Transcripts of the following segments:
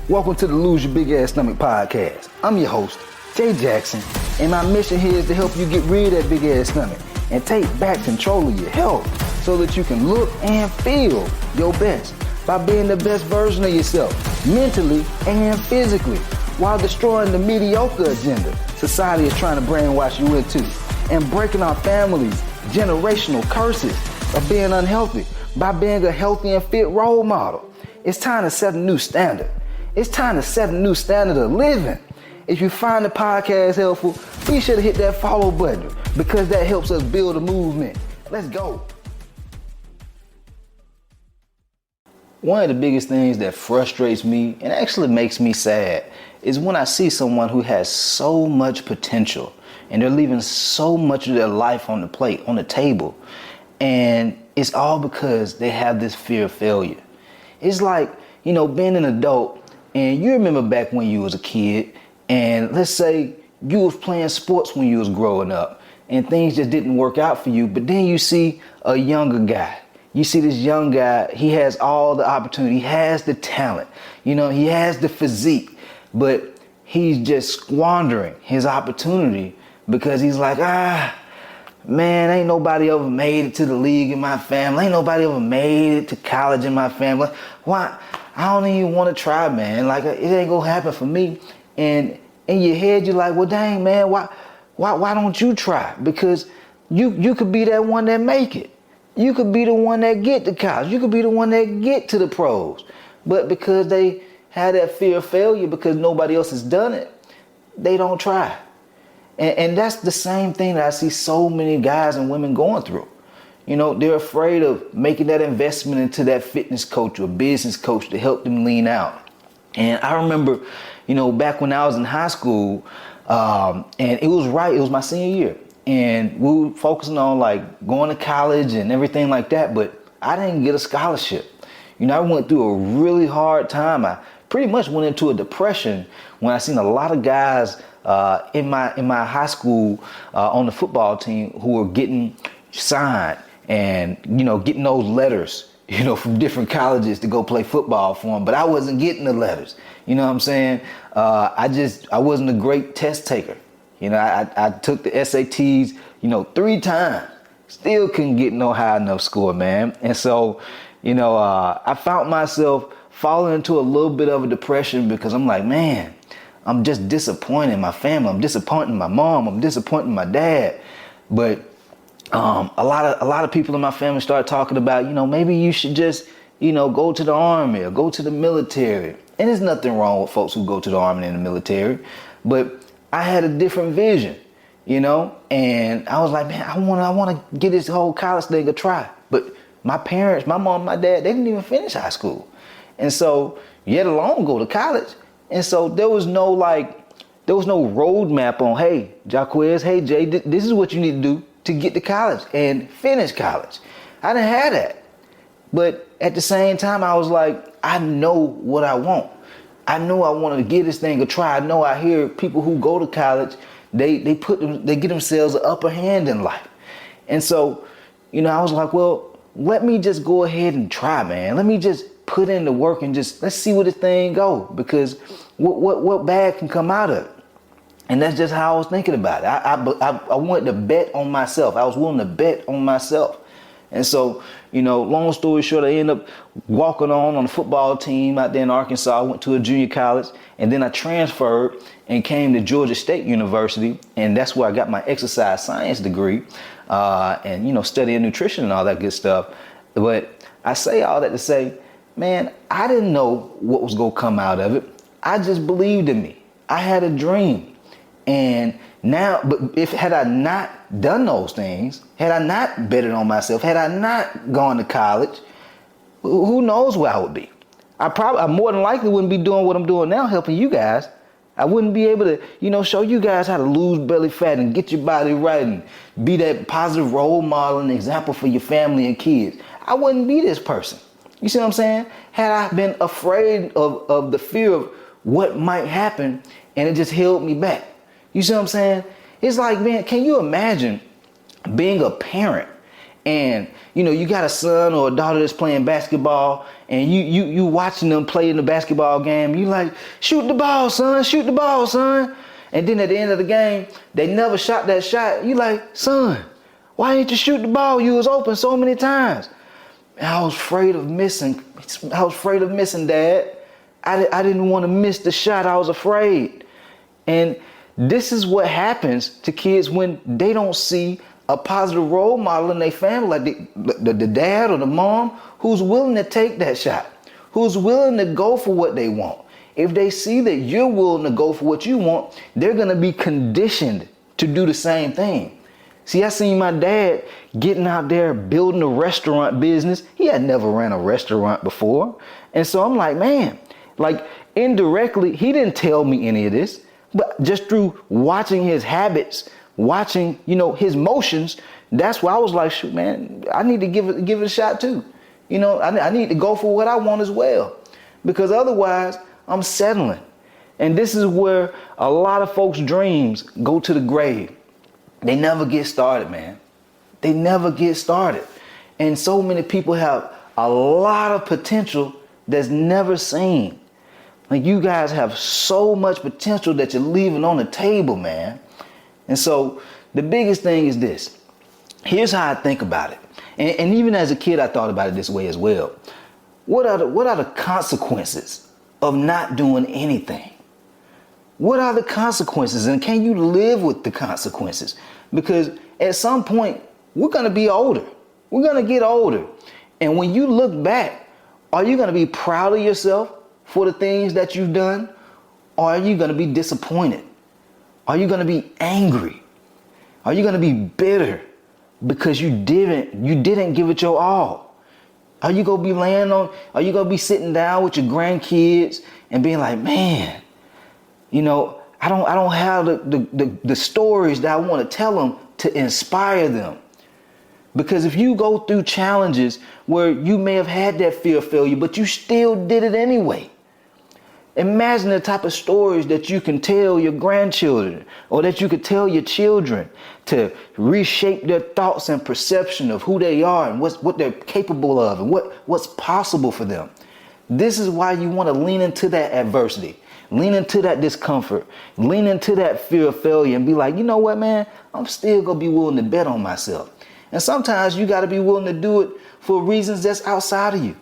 Welcome to the Lose Your Big Ass Stomach podcast. I'm your host, Jay Jackson, and my mission here is to help you get rid of that big ass stomach and take back control of your health so that you can look and feel your best by being the best version of yourself, mentally and physically, while destroying the mediocre agenda society is trying to brainwash you into, and breaking our families' generational curses of being unhealthy by being a healthy and fit role model. It's time to set a new standard. It's time to set a new standard of living. If you find the podcast helpful, be sure to hit that follow button because that helps us build a movement. Let's go. One of the biggest things that frustrates me and actually makes me sad is when I see someone who has so much potential and they're leaving so much of their life on the plate, on the table, and it's all because they have this fear of failure. It's like, being an adult, and you remember back when you was a kid, and let's say you was playing sports when you was growing up, and things just didn't work out for you, but then you see a younger guy. You see this young guy, he has all the opportunity, he has the talent, he has the physique, but he's just squandering his opportunity because he's like, man, ain't nobody ever made it to the league in my family. Ain't nobody ever made it to college in my family. Why? I don't even want to try, man. Like, it ain't gonna happen for me. And in your head, you're like, well, dang, man, why don't you try? Because you could be that one that make it. You could be the one that get to college. You could be the one that get to the pros. But because they have that fear of failure because nobody else has done it, they don't try. And that's the same thing that I see so many guys and women going through. They're afraid of making that investment into that fitness coach or business coach to help them lean out. And I remember, back when I was in high school, and it was my senior year. And we were focusing on like going to college and everything like that, but I didn't get a scholarship. I went through a really hard time. I pretty much went into a depression when I seen a lot of guys in my high school on the football team who were getting signed and getting those letters from different colleges to go play football for them, but I wasn't getting the letters. You know what I'm saying? I wasn't a great test taker. I took the SATs 3 times, still couldn't get no high enough score, man. And so I found myself falling into a little bit of a depression because I'm like, man, I'm just disappointed in my family. I'm disappointed in my mom. I'm disappointed in my dad. But a lot of people in my family started talking about, maybe you should just, go to the army or go to the military. And there's nothing wrong with folks who go to the army and the military. But I had a different vision, and I was like, man, I want to get this whole college thing a try. But my parents, my mom, my dad, they didn't even finish high school. And so, yet alone go to college. And so there was no roadmap on, hey, Jaquez, hey, Jay, this is what you need to do to get to college and finish college. I didn't have that. But at the same time, I was like, I know what I want. I know I wanted to give this thing a try. I know I hear people who go to college, they get themselves an upper hand in life. And so, I was like, well, let me just go ahead and try, man. Let me just put in the work and let's see where this thing go, because what bad can come out of it. And that's just how I was thinking about it. I wanted to bet on myself. I was willing to bet on myself. And so, long story short, I ended up walking on the football team out there in Arkansas. I went to a junior college, and then I transferred and came to Georgia State University, and that's where I got my exercise science degree, and studying nutrition and all that good stuff. But I say all that to say, man, I didn't know what was going to come out of it. I just believed in me. I had a dream. And now, but had I not done those things, had I not betted on myself, had I not gone to college, who knows where I would be? I more than likely wouldn't be doing what I'm doing now, helping you guys. I wouldn't be able to, show you guys how to lose belly fat and get your body right and be that positive role model and example for your family and kids. I wouldn't be this person. You see what I'm saying? Had I been afraid of the fear of what might happen, and it just held me back. You see what I'm saying? It's like, man, can you imagine being a parent and you got a son or a daughter that's playing basketball, and you watching them play in the basketball game, you like, shoot the ball, son, shoot the ball, son. And then at the end of the game, they never shot that shot. You like, son, why didn't you shoot the ball? You was open so many times. And I was afraid of missing. Dad. I didn't want to miss the shot. I was afraid. And this is what happens to kids when they don't see a positive role model in their family, like the dad or the mom who's willing to take that shot, who's willing to go for what they want. If they see that you're willing to go for what you want, they're going to be conditioned to do the same thing. See, I seen my dad getting out there building a restaurant business. He had never ran a restaurant before. And so I'm like, man, like indirectly, he didn't tell me any of this, but just through watching his habits, watching, his motions, that's why I was like, shoot, man, I need to give it a shot too. I need to go for what I want as well, because otherwise I'm settling. And this is where a lot of folks' dreams go to the grave. They never get started, man. They never get started. And so many people have a lot of potential that's never seen. Like, you guys have so much potential that you're leaving on the table, man. And so the biggest thing is this. Here's how I think about it. And even as a kid, I thought about it this way as well. What are the consequences of not doing anything? What are the consequences, and can you live with the consequences? Because at some point, we're going to be older. We're going to get older. And when you look back, are you going to be proud of yourself for the things that you've done? Or are you going to be disappointed? Are you going to be angry? Are you going to be bitter because you didn't give it your all? Are you going to be sitting down with your grandkids and being like, man, I don't have the stories that I want to tell them to inspire them. Because if you go through challenges where you may have had that fear of failure, but you still did it anyway, imagine the type of stories that you can tell your grandchildren, or that you could tell your children, to reshape their thoughts and perception of who they are and what they're capable of and what's possible for them. This is why you want to lean into that adversity, lean into that discomfort, lean into that fear of failure, and be like, you know what, man, I'm still going to be willing to bet on myself. And sometimes you got to be willing to do it for reasons that's outside of you.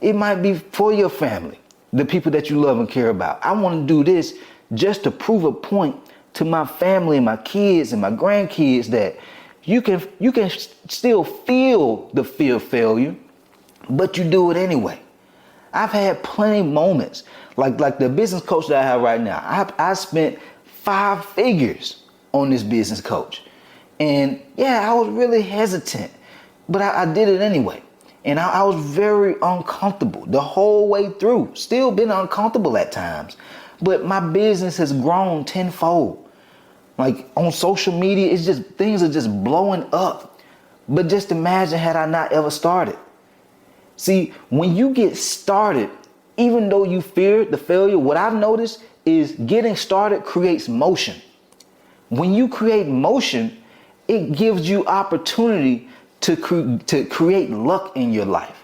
It might be for your family, the people that you love and care about. I want to do this just to prove a point to my family and my kids and my grandkids that you can still feel the fear of failure, but you do it anyway. I've had plenty of moments, like the business coach that I have right now. I spent 5 figures on this business coach. And yeah, I was really hesitant, but I did it anyway. And I was very uncomfortable the whole way through. Still been uncomfortable at times. But my business has grown tenfold. Like on social media, things are just blowing up. But just imagine had I not ever started. See, when you get started, even though you fear the failure, what I've noticed is getting started creates motion. When you create motion, it gives you opportunity to create luck in your life.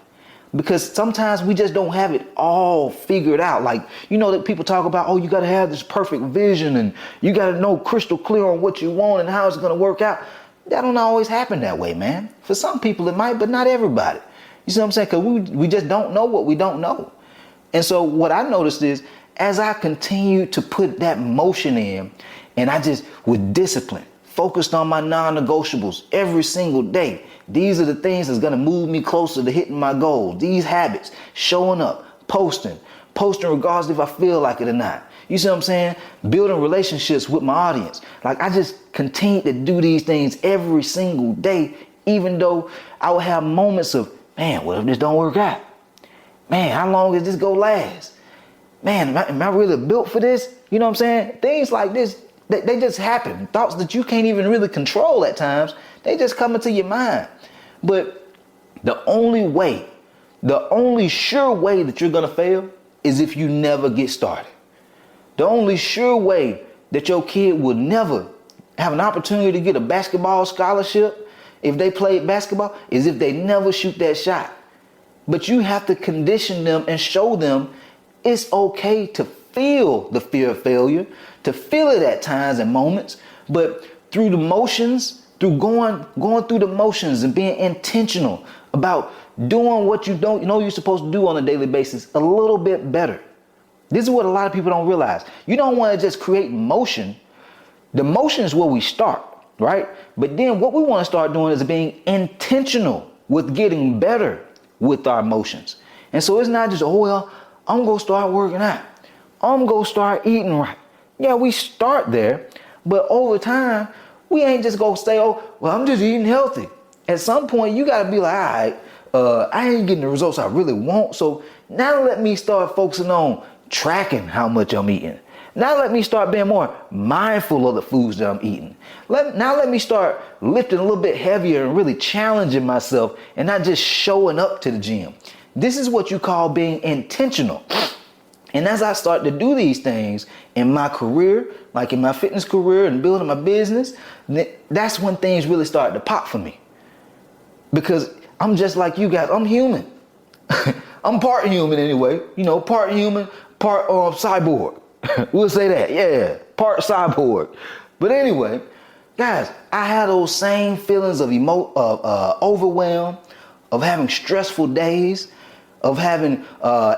Because sometimes we just don't have it all figured out. Like, that people talk about, oh, you got to have this perfect vision and you got to know crystal clear on what you want and how it's going to work out. That don't always happen that way, man. For some people it might, but not everybody. You see what I'm saying? Because we just don't know what we don't know. And so what I noticed is, as I continue to put that motion in, and I just, with discipline, focused on my non-negotiables every single day. These are the things that's going to move me closer to hitting my goals. These habits, showing up, posting regardless if I feel like it or not. You see what I'm saying? Building relationships with my audience. Like, I just continue to do these things every single day, even though I will have moments of, man, what if this don't work out? Man, how long is this going to last? Man, am I really built for this? You know what I'm saying? Things like this, they just happen. Thoughts that you can't even really control at times, they just come into your mind. But the only sure way that you're going to fail is if you never get started. The only sure way that your kid will never have an opportunity to get a basketball scholarship if they played basketball, is if they never shoot that shot. But you have to condition them and show them it's okay to feel the fear of failure, to feel it at times and moments, but through the motions, through going through the motions and being intentional about doing what you don't know you're supposed to do on a daily basis a little bit better. This is what a lot of people don't realize. You don't want to just create motion. The motion is where we start, right? But then what we want to start doing is being intentional with getting better with our motions. And so it's not just, oh, well, I'm going to start working out. I'm going to start eating right. Yeah, we start there, but over time, we ain't just going to say, oh, well, I'm just eating healthy. At some point, you got to be like, all right, I ain't getting the results I really want. So now let me start focusing on tracking how much I'm eating. Now let me start being more mindful of the foods that I'm eating. Now let me start lifting a little bit heavier and really challenging myself and not just showing up to the gym. This is what you call being intentional. And as I start to do these things in my career, like in my fitness career and building my business, that's when things really start to pop for me. Because I'm just like you guys, I'm human. I'm part human anyway, part human, part cyborg. We'll say that, yeah, part cyborg. But anyway, guys, I had those same feelings of overwhelm, of having stressful days, of having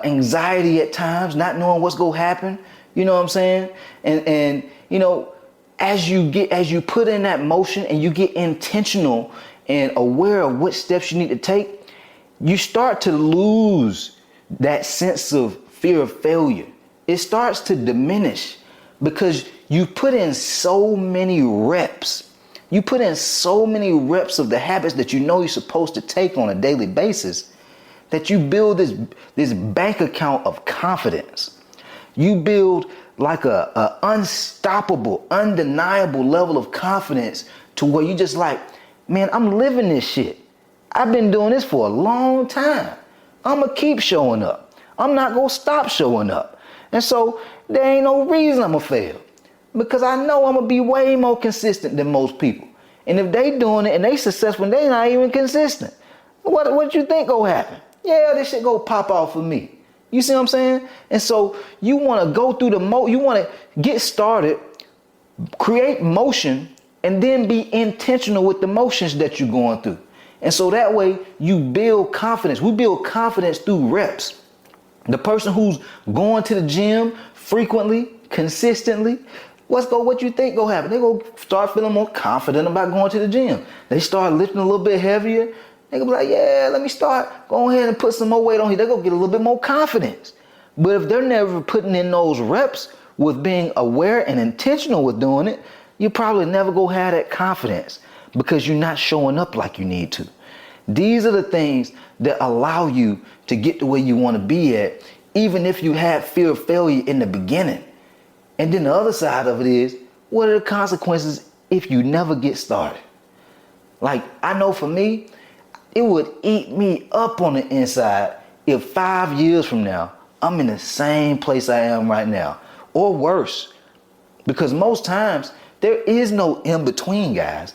anxiety at times, not knowing what's going to happen. You know what I'm saying? And as you put in that motion and you get intentional and aware of what steps you need to take, you start to lose that sense of fear of failure. It starts to diminish because you put in so many reps. You put in so many reps of the habits that you know you're supposed to take on a daily basis that you build this bank account of confidence. You build like a unstoppable, undeniable level of confidence to where you just like, man, I'm living this shit. I've been doing this for a long time. I'm going to keep showing up. I'm not going to stop showing up. And so there ain't no reason I'm going to fail because I know I'm going to be way more consistent than most people. And if they doing it and they successful, they not even consistent. What you think gonna happen? Yeah, this shit go pop off for me. You see what I'm saying? And so you want to go through you want to get started, create motion, and then be intentional with the motions that you're going through. And so that way you build confidence. We build confidence through reps. The person who's going to the gym frequently, consistently, what you think gonna happen? They go start feeling more confident about going to the gym. They start lifting a little bit heavier. They gonna be like, yeah, let me start. Go ahead and put some more weight on here. They're gonna get a little bit more confidence. But if they're never putting in those reps with being aware and intentional with doing it, you probably never gonna have that confidence because you're not showing up like you need to. These are the things that allow you to get to where you want to be at, even if you had fear of failure in the beginning. And then the other side of it is, what are the consequences if you never get started? Like, I know for me, it would eat me up on the inside if 5 years from now, I'm in the same place I am right now, or worse. Because most times, there is no in-between, guys.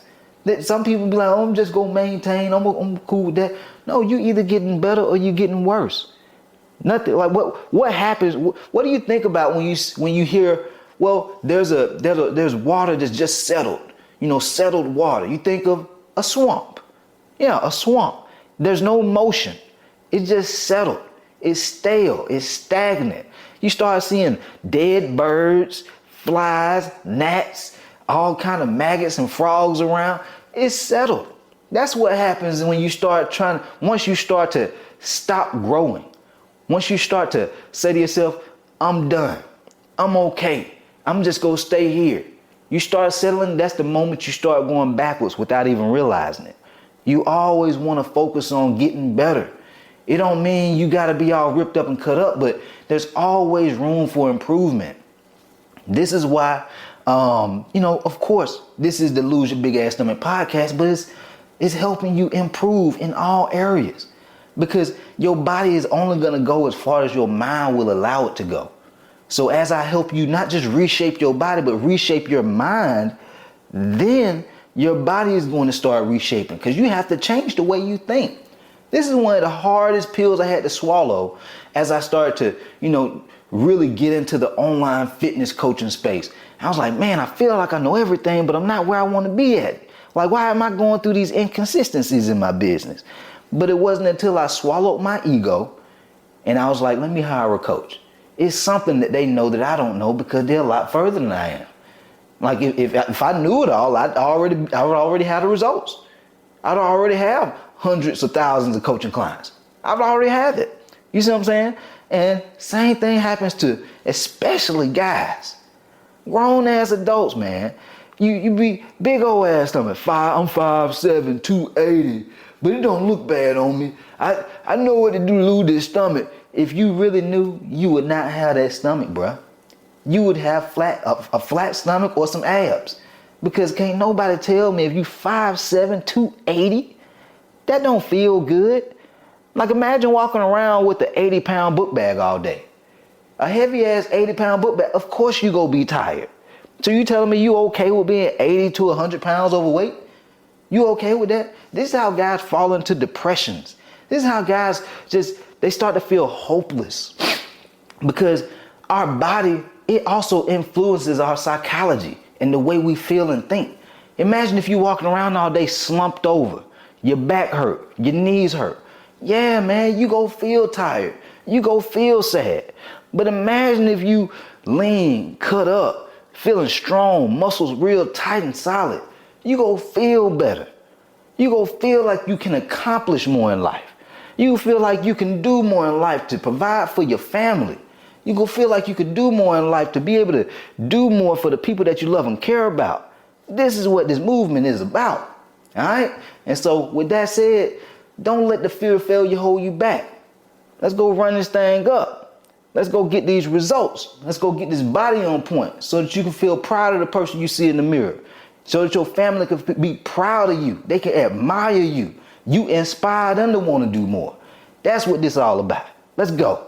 Some people be like, oh, I'm just going to maintain, I'm cool with that. No, you either getting better or you getting worse. Nothing like what happens. What do you think about when you hear, well, there's water that's just settled, settled water. You think of a swamp. Yeah, a swamp. There's no motion. It's just settled. It's stale. It's stagnant. You start seeing dead birds, flies, gnats, all kind of maggots and frogs around. It's settled. That's what happens when you start once you start to stop growing. Once you start to say to yourself, I'm done. I'm okay. I'm just going to stay here. You start settling, that's the moment you start going backwards without even realizing it. You always want to focus on getting better. It don't mean you got to be all ripped up and cut up, but there's always room for improvement. This is why, of course, this is the Lose Your Big Ass Stomach podcast, but it's helping you improve in all areas. Because your body is only going to go as far as your mind will allow it to go. So as I help you not just reshape your body, but reshape your mind, then your body is going to start reshaping because you have to change the way you think. This is one of the hardest pills I had to swallow as I started to, really get into the online fitness coaching space. I was like, man, I feel like I know everything, but I'm not where I want to be at. Like, why am I going through these inconsistencies in my business? But it wasn't until I swallowed my ego and I was like, let me hire a coach. It's something that they know that I don't know because they're a lot further than I am. Like if I knew it all, I would already have the results. I'd already have hundreds of thousands of coaching clients. I'd already have it. You see what I'm saying? And same thing happens to especially guys. Grown ass adults, man. You be big old ass stomach. I'm 5'7", 280, but it don't look bad on me. I know what to do to lose this stomach. If you really knew, you would not have that stomach, bruh. You would have a flat stomach or some abs. Because can't nobody tell me if you 5'7", 280, that don't feel good. Like imagine walking around with an 80-pound book bag all day. A heavy ass 80-pound book bag, of course you go be tired. So you telling me you okay with being 80 to 100 pounds overweight? You okay with that? This is how guys fall into depressions. This is how guys they start to feel hopeless. Because our body, it also influences our psychology and the way we feel and think. Imagine if you walking around all day slumped over, your back hurt, your knees hurt. Yeah, man, you go feel tired. You go feel sad. But imagine if you lean, cut up, feeling strong, muscles real tight and solid. You go feel better. You go feel like you can accomplish more in life. You feel like you can do more in life to provide for your family. You go feel like you could do more in life to be able to do more for the people that you love and care about. This is what this movement is about. All right? And so with that said, don't let the fear of failure hold you back. Let's go run this thing up. Let's go get these results. Let's go get this body on point so that you can feel proud of the person you see in the mirror. So that your family can be proud of you. They can admire you. You inspire them to want to do more. That's what this is all about. Let's go.